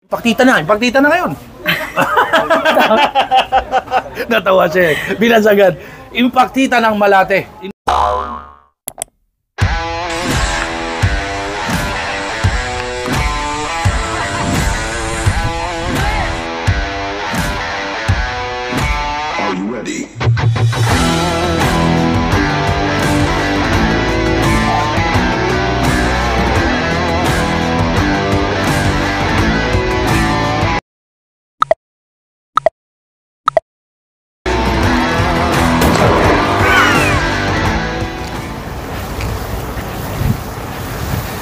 Ipaktita na ngayon. Natawa siya eh. Binasagad. Impaktita ng Malate. Are you ready?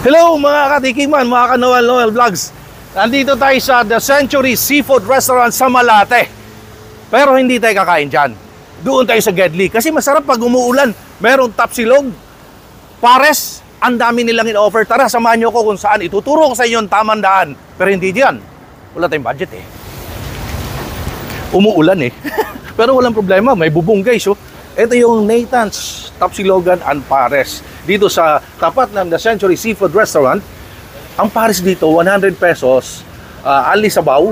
Hello mga katikiman, mga ka-Noel Vlogs. Nandito tayo sa The Century Seafood Restaurant sa Malate. Pero hindi tayo kakain dyan. Doon tayo sa Gedli. Kasi masarap pag umuulan. Merong tapsilog, pares, ang dami nilang in-offer. Tara, samahan nyo ko kung saan. Ituturo ko sa inyo ang tamang daan. Pero hindi dyan. Wala tayong budget eh. Umuulan eh. Pero walang problema, may bubong guys. Oh. Ito yung Nathan's Tapsilogan and Pares. Dito sa tapat ng The Century Seafood Restaurant. Ang pares dito, 100 pesos. Only sabaw,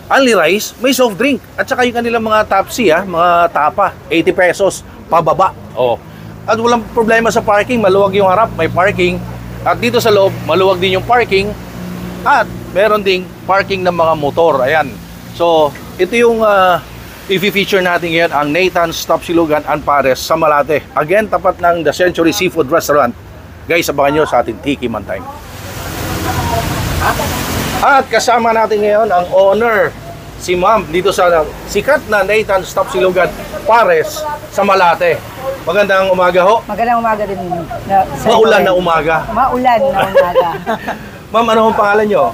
only rice, may soft drink. At saka yung kanilang mga tapsi, mga tapa, 80 pesos, pababa. Oh. At walang problema sa parking, maluwag yung harap, may parking. At dito sa loob, maluwag din yung parking. At meron ding parking ng mga motor. Ayan. So, ito yung i-feature natin ngayon, ang Nathan's Tapsilogan and Pares sa Malate. Again, tapat ng The Century Seafood Restaurant. Guys, abangan nyo sa ating Tiki Man Time. At kasama natin ngayon ang owner, si Ma'am, dito sa sikat na Nathan's Tapsilogan Pares sa Malate. Magandang umaga ho. Magandang umaga din. Maulan na umaga. Maulan na umaga. Ma'am, ano ang pangalan nyo?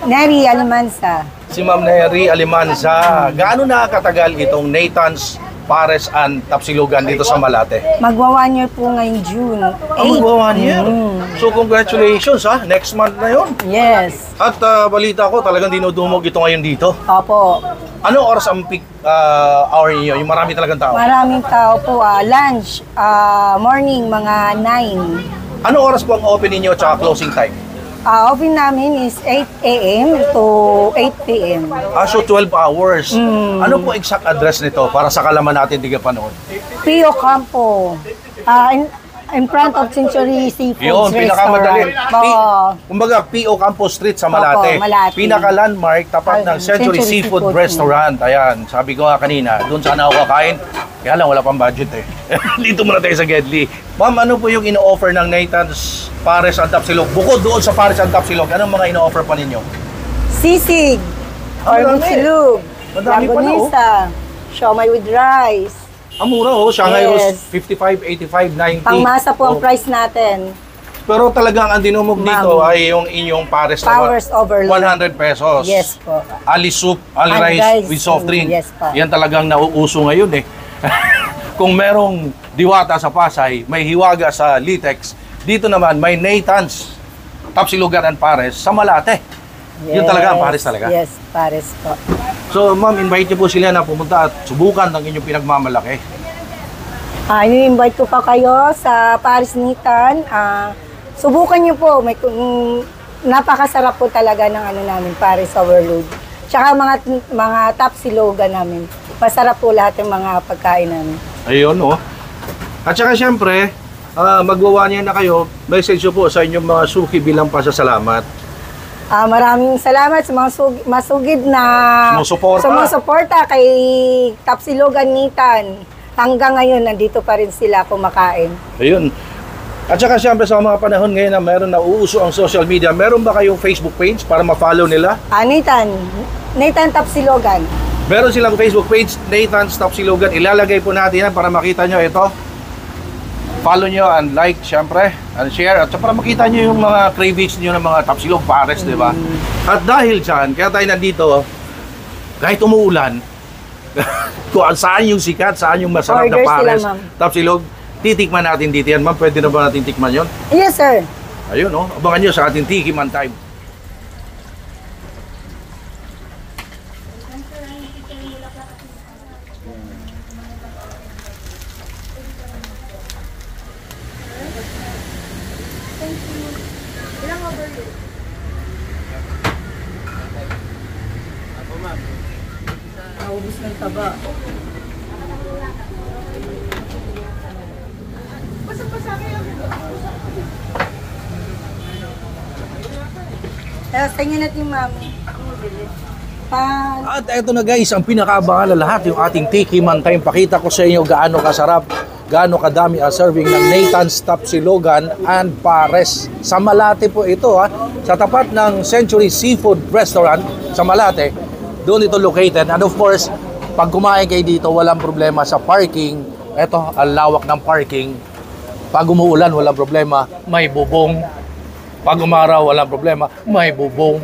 Neri Almanza. Si Ma'am Neri Almanza. Gaano nakakatagal itong Nathan's Pares and Tapsilogan dito sa Malate? Magwa 1 year po ngayong June 8. Magwa 1 year? So congratulations ha, next month na yon. Yes. At balita ko talagang dinudumog ito ngayon dito. Opo. Anong oras ang peak hour niyo? Yung marami talagang tao? Maraming tao po. Lunch, morning, mga 9. Anong oras po ang open niyo at closing time? Open namin is 8 a.m. to 8 p.m. So 12 hours. Ano po exact address nito para sa kalaman natin di ka panood? Pio Campo. In front of Century Seafood Yun, pinakamadali. Restaurant. Kumbaga, P.O. Campos Street sa Malate. Opo, Malate. Pinaka-landmark, tapat ng Century Seafood Restaurant. Ayan, sabi ko nga kanina, doon sana ako kakain. Kaya lang, wala pang budget eh. Dito muna tayo sa Gedli. Ma'am, ano po yung ino-offer ng Nathan's Pares and Tapsilog? Bukod doon sa Pares and Tapsilog, anong mga ino-offer pa ninyo? Sisig. Or Mutsilog. Madami pa na oh. Siomay with rice. Ang mura oh, Shanghai Yes. Roast, 55, 85, 90. Pangmasa po ang Oh. price natin. Pero talagang ang dinumog dito ay yung inyong Pares na Powers overload. 100 pesos. Yes po. Ali soup, ali Ali rice rice, with soft drink. yes po. Yan talagang nauuso ngayon eh. Kung merong diwata sa Pasay, may hiwaga sa Litex, dito naman may Nathan's Tapsilogan and Pares sa Malate. Yun talaga ang Pares talaga. Yes, Pares po. So ma'am, invite niyo po sila na pumunta at subukan ng inyong pinagmamalaki. I-invite ko pa kayo sa Pares Nathan. Subukan niyo po. Napakasarap po talaga ng ano namin, Pares Overload. Tsaka mga Tapsilogan namin. Masarap po lahat ng mga pagkain namin. Ayun oh. At saka siyempre, magwawa niya na kayo, message po sa inyong mga suki bilang pasasalamat. Maraming salamat sa mga masugid na sumusuporta kay Tapsilogan Nathan. Hanggang ngayon, nandito pa rin sila kumakain. Ayun. At saka siyempre sa mga panahon ngayon na meron na uuso ang social media, meron ba kayong Facebook page para ma-follow nila? Nathan Tapsilogan. Meron silang Facebook page, Nathan's Tapsilogan. Ilalagay po natin yan para makita nyo ito. Follow nyo and like, siyempre, and share. At para makita nyo yung mga cravings nyo ng mga Tapsilog Pares, di ba? At dahil dyan, kaya tayo nandito, kahit umuulan, kung saan yung sikat, saan yung masarap na Pares, Tapsilog, titikman natin dito yan. Ma'am, pwede na ba natin tikman yun? Yes, sir. Ayun, oh. Abangan nyo sa ating Tiki Man Time. Naubos ng taba. Tapos tingnan natin yung mami. At eto na guys, ang pinakaabangan na lahat, yung ating Tiki Man Time. Pakita ko sa inyo gaano kasarap, gaano kadami ang serving ng Nathan's Tapsilogan and Pares. Sa Malate po ito ha, sa tapat ng Century Seafood Restaurant sa Malate. Doon ito located. And of course, pag kumain kayo dito, walang problema sa parking. Eto, ang lawak ng parking. Pag umuulan, walang problema, may bubong. Pag umaraw, walang problema, may bubong.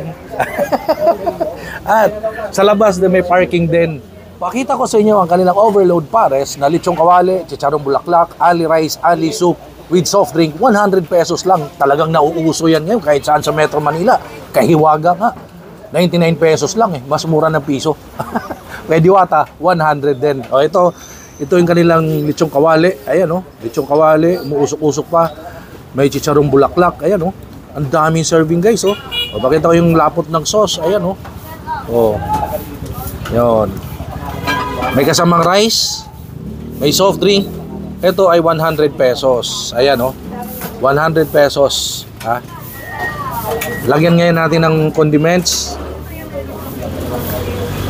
At sa labas din may parking din. Pakita ko sa inyo ang kanilang overload pares na lechong kawali, chicharong bulaklak, ali rice, ali soup with soft drink. 100 pesos lang. Talagang nauuso yan ngayon kahit saan sa Metro Manila. Kahiwaga nga. 99 pesos lang eh. Mas mura ng piso. Pwede wata, 100 din. O ito yung kanilang lechong kawali. Ayan o, lechong kawali, umuusok-usok pa. May chicharong bulaklak. Ayan o. Ang daming serving guys oh. O pakita ko yung lapot ng sauce. Ayan oh. Oh. Yun. May kasamang rice, may soft drink. Ito ay 100 pesos. Ayan oh. 100 pesos, ha. Lagyan ngayon natin ng condiments.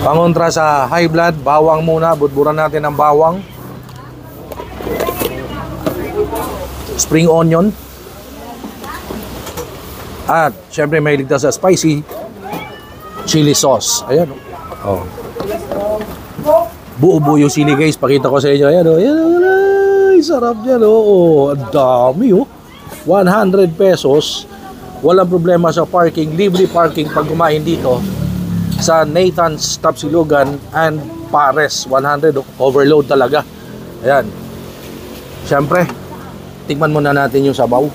Pangontra sa high blood, bawang muna, budburan natin ng bawang. Spring onion. At syempre may ligtas sa spicy chili sauce. Ayan oh. Buo-buo yung sili guys. Pakita ko sa inyo. Ayan oh. Ayan, ay, sarap yan oh. Ang dami oh. 100 pesos. Walang problema sa parking. Libre parking pag kumain dito sa Nathan's Tapsilogan and Pares. 100 oh. Overload talaga. Ayan. Syempre, tikman muna natin yung sabaw.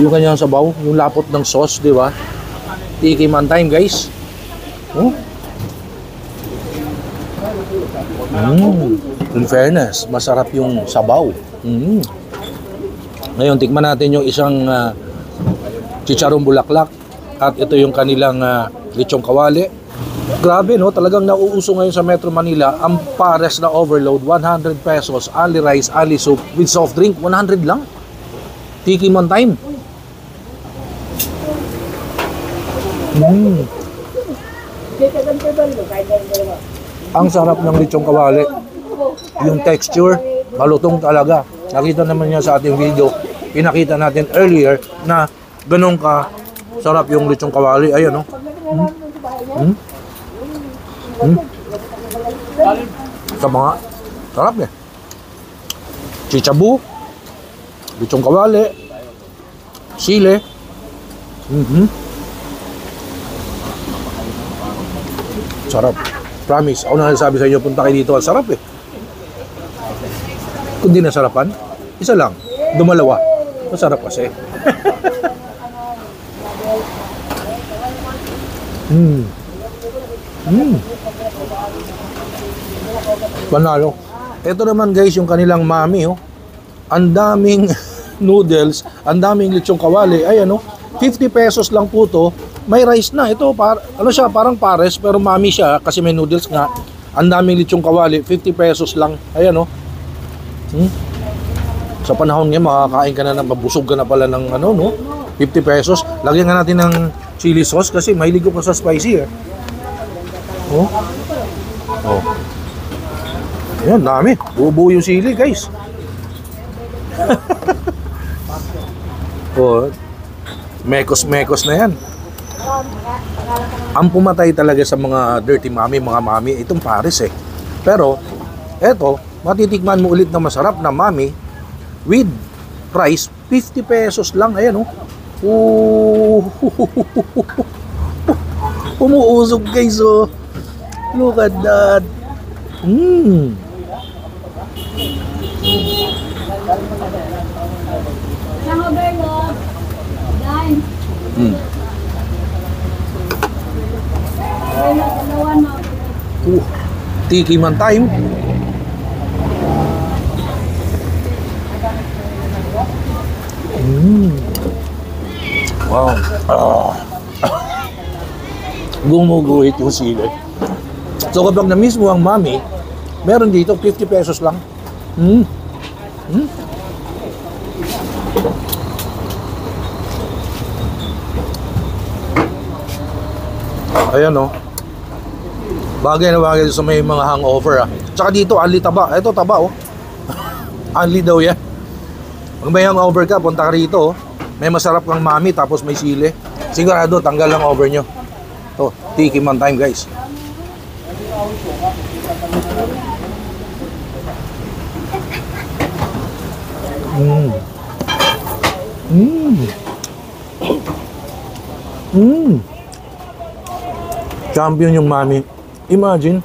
Yung kanyang sabaw, yung lapot ng sauce, di ba? Tiki Man Time, guys. Oh. In fairness, masarap yung sabaw. Ngayon, tikman natin yung isang chicharong bulaklak. At ito yung kanilang lechong kawali. Grabe, no? Talagang nauuso ngayon sa Metro Manila ang pares na overload. 100 pesos, ali rice, ali soup with soft drink. 100 lang. Tiki Man Time. Ang sarap ng lechong kawali. Yung texture, malutong talaga. Nakita naman niya sa ating video. Pinakita natin earlier na ganun ka sarap yung lechong kawali. Ayan o. Sa mga sarap niya. Chichabu, lechong kawali, sile. Sarap. Promise. Ako na nasabi sa inyo, punta kayo dito. Ang sarap eh. Kung di nasarapan, isa lang. Dumalawa. Masarap kasi. Panalo. Ito naman guys, yung kanilang mami. Oh. Ang daming noodles, ang daming lechong kawali. Ayan oh. 50 pesos lang po to. May rice na. Ito, ano siya, parang pares, pero mami siya kasi may noodles nga. Ang daming lechong kawali, 50 pesos lang. Ayan, oh. Sa panahon ngayon, makakain ka na ng mabusog ka na pala ng ano, no? 50 pesos. Lagyan nga natin ng chili sauce kasi mahilig ko sa spicy, eh. Oh. Oh. Ayan, dami. Buo-buo yung sili, guys. Oh. Mekos-mekos na yan. Ang pumatay talaga sa mga dirty mommy, mga mami, itong pares eh. Pero, eto, matitikman mo ulit na masarap na mami with price, 50 pesos lang. Ayan oh. Umuusog guys oh. Look at that. Tiki Man Time. Wow. Gumuguhit yung sili. So kapag na-miss mo ang mami, meron dito 50 pesos lang. Ayan o. Bagay na bagay sa may mga hangover Tsaka dito, anli taba. Ito taba oh. Anli daw yan. Pag may hangover ka, punta ka rito oh. May masarap kang mami tapos may sili. Sigurado, tanggal ang over nyo. Ito, tiki man time guys. Champion yung mami. Imagine,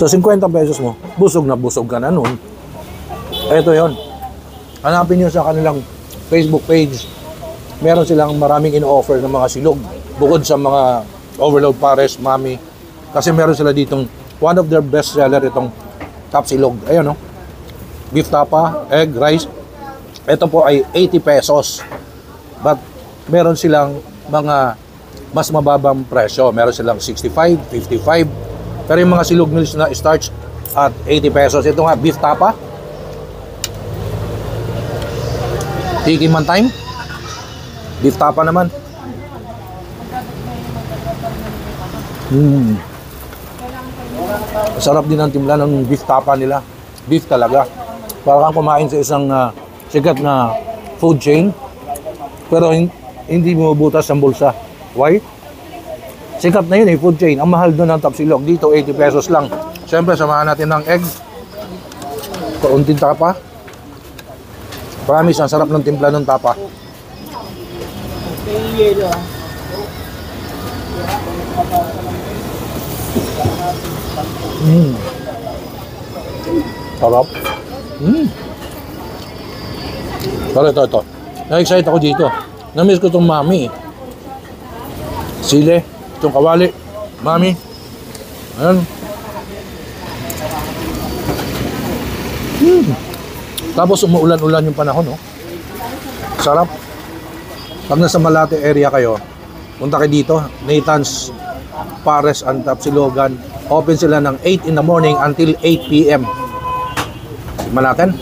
sa 50 pesos mo, busog na busog ka na nun. Ito yon. Hanapin nyo sa kanilang Facebook page. Meron silang maraming in-offer ng mga silog. Bukod sa mga overload pares, mami. Kasi meron sila ditong, one of their best seller itong top silog. Ayan o. Beef tapa, egg, rice. Ito po ay 80 pesos. But meron silang mga mas mababang presyo. Meron silang 65, 55. Pero yung mga silog meals na starch at 80 pesos. Ito nga, beef tapa. Tiki man time. Beef tapa naman. Sarap din ang timpla ng beef tapa nila. Beef talaga. Para kang kumain sa isang sikat na food chain. Pero hindi mo butas ang bulsa. Why? Sikat na yun food chain. Ang mahal doon ng tapsilog. Dito 80 pesos lang. Siyempre, samahan natin ng egg. Kaunting tapa. Promise, ang sarap ng timpla ng tapa. Sarap. Pero ito. Na-excite ako dito. Na-miss ko itong mami. Sile, itong kawali, mami. Ayan. Tapos umuulan-ulan yung panahon, no? Sarap. Pag nasa Malate area kayo, punta kayo dito, Nathan's Pares and Tapsilogan. Open sila ng 8 in the morning until 8 p.m. Tignan natin.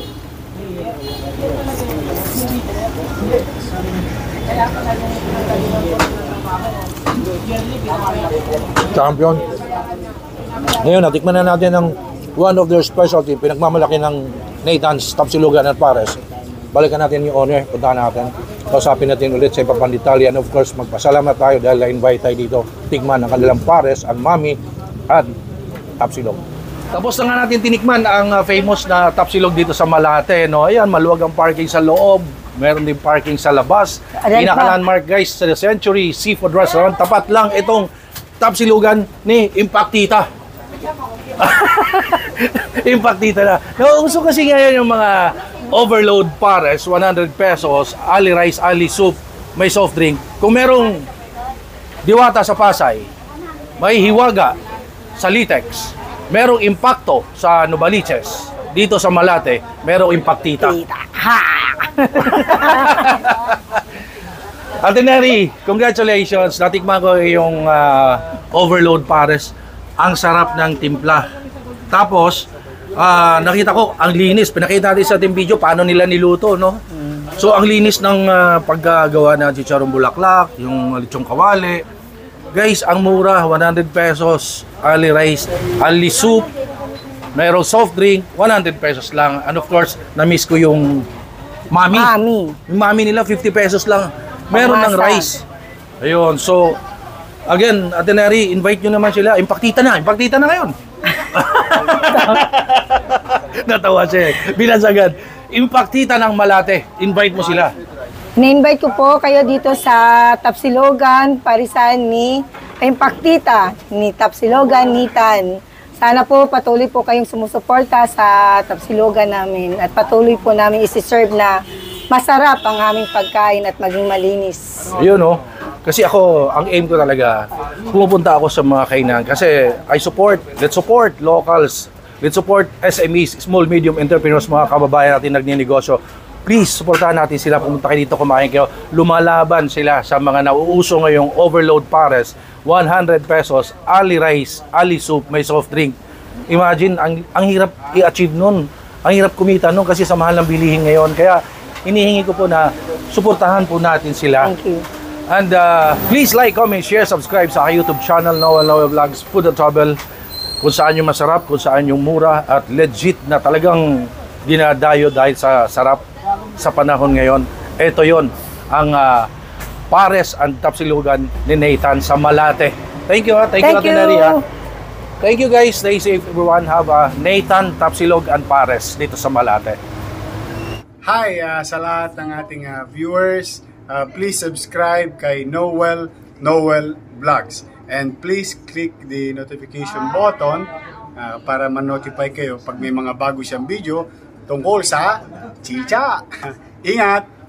Champion. Ngayon, natikman na natin ang one of their specialty, pinagmamalaki ng Nathan's Tapsilogan at Pares. Balikan natin yung owner, puntahan natin. Kausapin natin ulit sa Ipapan Detalye. And of course, magpasalamat tayo dahil na-invite tayo dito. Tikman ang kanilang Pares, ang mami, at Tapsilog. Tapos na nga natin tinikman ang famous na Tapsilog dito sa Malate. No? Ayan, maluwag ang parking sa loob. Meron din parking sa labas. Pinaka-landmark guys sa The Century Seafood Restaurant. Tapat lang itong Tapsilogan ni Impactita. Impactita na. Nauuso kasi ngayon yung mga overload pares, 100 pesos, ali rice, ali soup, may soft drink. Kung merong Diwata sa Pasay, may Hiwaga sa Litex, merong Impacto sa Novaliches, dito sa Malate, merong Impactita. Ate Neri, congratulations. Natikman ko yung overload pares. Ang sarap ng timpla. Tapos, nakita ko, ang linis. Pinakita natin sa ating video paano nila niluto, no? So, ang linis ng paggawa ng chicharong bulaklak, yung lechong kawali. Guys, ang mura, 100 pesos. Ali rice, ali soup, mayroong soft drink, 100 pesos lang. And of course, na-miss ko yung mami. Yung mami nila, 50 pesos lang. Meron ng rice. Ayun, so, again, Ate Neri, invite nyo naman sila. Impactita na ngayon. Natawa siya. Binansagan. Impactita ng Malate. Invite mo sila. Na-invite ko po kayo dito sa Tapsilogan, Parisan ni Impactita, ni Tapsilogan, Nitan. Sana po patuloy po kayong sumusuporta sa Tapsilogan namin at patuloy po namin isi-serve na masarap ang aming pagkain at maging malinis. Yun, no? Kasi ako, ang aim ko talaga, pumupunta ako sa mga kainan kasi let's support locals, let's support SMEs, small, medium entrepreneurs, mga kababayan natin nagninegosyo. Please, supportahan natin sila. Pumunta kayo dito, kumain kayo. Lumalaban sila sa mga nauuso ngayong overload pares. 100 pesos, ali rice, ali soup, may soft drink. Imagine, ang hirap i-achieve nun. Ang hirap kumita nun kasi sa mahal ng bilihin ngayon. Kaya, inihingi ko po na suportahan po natin sila. Thank you. And please like, comment, share, subscribe sa aking YouTube channel, Noel Vlogs, Food and Travel. Kung saan yung masarap, kung saan yung mura at legit na talagang dinadayo dahil sa sarap sa panahon ngayon. Ito yon ang pares and tapsilugan ni Nathan sa Malate. Thank you, thank you, Ate Neri, ha. Thank you guys, stay safe everyone. Have a Nathan Tapsilog and Pares dito sa Malate. Hi sa lahat ng ating viewers. Please subscribe kay Noel Vlogs. And please click the notification button para ma-notify kayo pag may mga bago siyang video tungkol sa chicha. Ingat!